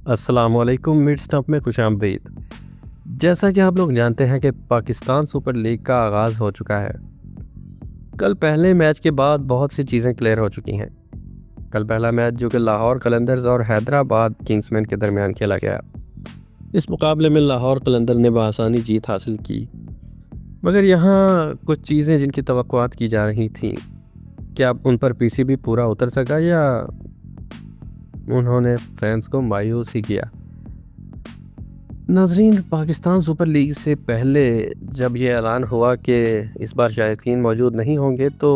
السلام علیکم، mid stop میں خوش آمدید۔ جیسا کہ آپ لوگ جانتے ہیں کہ پاکستان سپر لیگ کا آغاز ہو چکا ہے۔ کل پہلے میچ کے بعد بہت سی چیزیں کلیئر ہو چکی ہیں۔ کل پہلا میچ جو کہ لاہور قلندرز اور حیدرآباد کنگز مین کے درمیان کھیلا گیا، اس مقابلے میں لاہور قلندر نے بآسانی جیت حاصل کی، مگر یہاں کچھ چیزیں جن کی توقعات کی جا رہی تھیں، کیا ان پر پی سی بی پورا اتر سکا یا انہوں نے فینس کو مایوس ہی کیا؟ ناظرین، پاکستان سپر لیگ سے پہلے جب یہ اعلان ہوا کہ اس بار شائقین موجود نہیں ہوں گے تو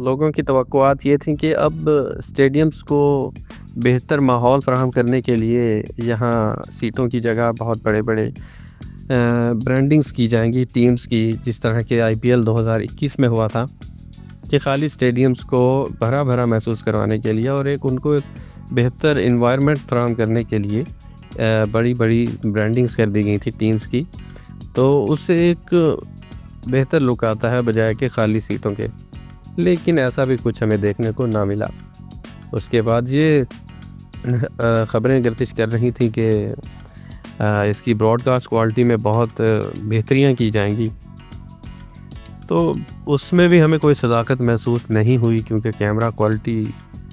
لوگوں کی توقعات یہ تھیں کہ اب اسٹیڈیمز کو بہتر ماحول فراہم کرنے کے لیے یہاں سیٹوں کی جگہ بہت بڑے بڑے برانڈنگز کی جائیں گی ٹیمز کی، جس طرح کہ IPL 2021 میں ہوا تھا کہ خالی اسٹیڈیمز کو بھرا بھرا محسوس کروانے کے لیے اور ان کو ایک بہتر انوائرمنٹ فراہم کرنے کے لیے بڑی بڑی برانڈنگز کر دی گئی تھی ٹیمز کی، تو اس سے ایک بہتر لک آتا ہے بجائے کہ خالی سیٹوں کے۔ لیکن ایسا بھی کچھ ہمیں دیکھنے کو نہ ملا۔ اس کے بعد یہ خبریں گردش کر رہی تھیں کہ اس کی براڈ کاسٹ کوالٹی میں بہت بہتریاں کی جائیں گی، تو اس میں بھی ہمیں کوئی صداقت محسوس نہیں ہوئی، کیونکہ کیمرہ کوالٹی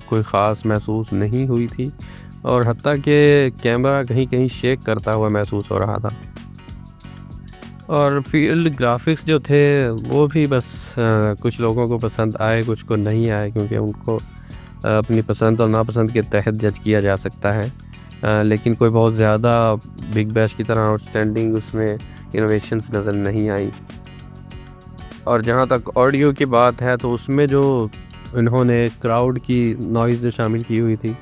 کوئی خاص محسوس نہیں ہوئی تھی، اور حتیٰ کہ کیمرہ کہیں کہیں شیک کرتا ہوا محسوس ہو رہا تھا، اور فیلڈ گرافکس جو تھے وہ بھی بس کچھ لوگوں کو پسند آئے، کچھ کو نہیں آئے، کیونکہ ان کو اپنی پسند اور ناپسند کے تحت جج کیا جا سکتا ہے۔ لیکن کوئی بہت زیادہ بگ بیش کی طرح آؤٹ اسٹینڈنگ اس میں انوویشنز نظر نہیں آئیں۔ اور جہاں تک آڈیو کی بات ہے تو اس میں جو انہوں نے کراؤڈ کی نوائز جو شامل کی ہوئی تھی،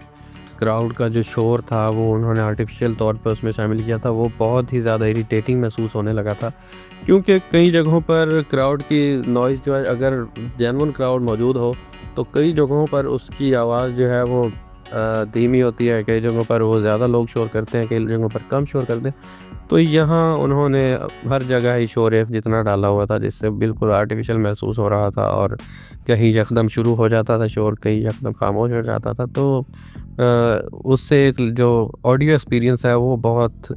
کراؤڈ کا جو شور تھا وہ انہوں نے آرٹیفیشل طور پر اس میں شامل کیا تھا، وہ بہت ہی زیادہ اریٹیٹنگ محسوس ہونے لگا تھا، کیونکہ کئی جگہوں پر کراؤڈ کی نوائز جو ہے، اگر جینون کراؤڈ موجود ہو تو کئی جگہوں پر اس کی آواز جو ہے وہ دھیمی ہوتی ہے، کئی جگہوں پر وہ زیادہ لوگ شور کرتے ہیں، کئی جگہوں پر کم شور کرتے ہیں۔ تو یہاں انہوں نے ہر جگہ ہی شور ایف جتنا ڈالا ہوا تھا، جس سے بالکل آرٹیفیشل محسوس ہو رہا تھا، اور کہیں یکدم شروع ہو جاتا تھا شور، کہیں یکدم خاموش ہو جاتا تھا، تو اس سے جو آڈیو ایکسپیرینس ہے وہ بہت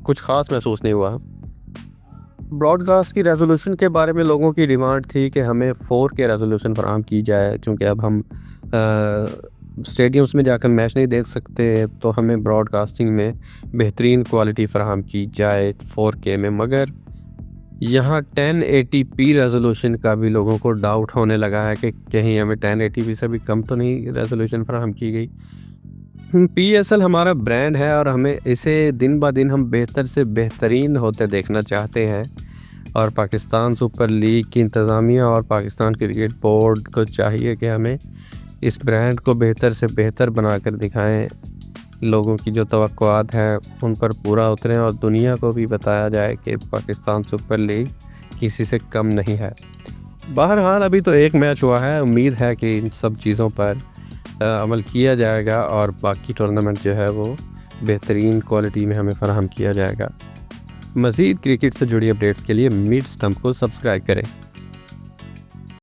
کچھ خاص محسوس نہیں ہوا۔ براڈ کاسٹ کی ریزولوشن کے بارے میں لوگوں کی ڈیمانڈ تھی کہ ہمیں 4K ریزولوشن فراہم کی جائے، چونکہ اب ہم اسٹیڈیمز میں جا کر میچ نہیں دیکھ سکتے، تو ہمیں براڈ کاسٹنگ میں بہترین کوالٹی فراہم کی جائے 4K میں، مگر یہاں 1080p ریزولوشن کا بھی لوگوں کو ڈاؤٹ ہونے لگا ہے کہ کہیں ہمیں 1080p سے بھی کم تو نہیں ریزولوشن فراہم کی گئی۔ PSL ہمارا برانڈ ہے اور ہمیں اسے دن بہ دن ہم بہتر سے بہترین ہوتے دیکھنا چاہتے ہیں، اور پاکستان سپر لیگ کی انتظامیہ اور پاکستان کرکٹ بورڈ کو چاہیے کہ ہمیں اس برانڈ کو بہتر سے بہتر بنا کر دکھائیں، لوگوں کی جو توقعات ہیں ان پر پورا اتریں، اور دنیا کو بھی بتایا جائے کہ پاکستان سپر لیگ کسی سے کم نہیں ہے۔ بہرحال ابھی تو ایک میچ ہوا ہے، امید ہے کہ ان سب چیزوں پر عمل کیا جائے گا اور باقی ٹورنامنٹ جو ہے وہ بہترین کوالٹی میں ہمیں فراہم کیا جائے گا۔ مزید کرکٹ سے جڑی اپڈیٹس کے لیے میڈ سٹمپ کو سبسکرائب کریں۔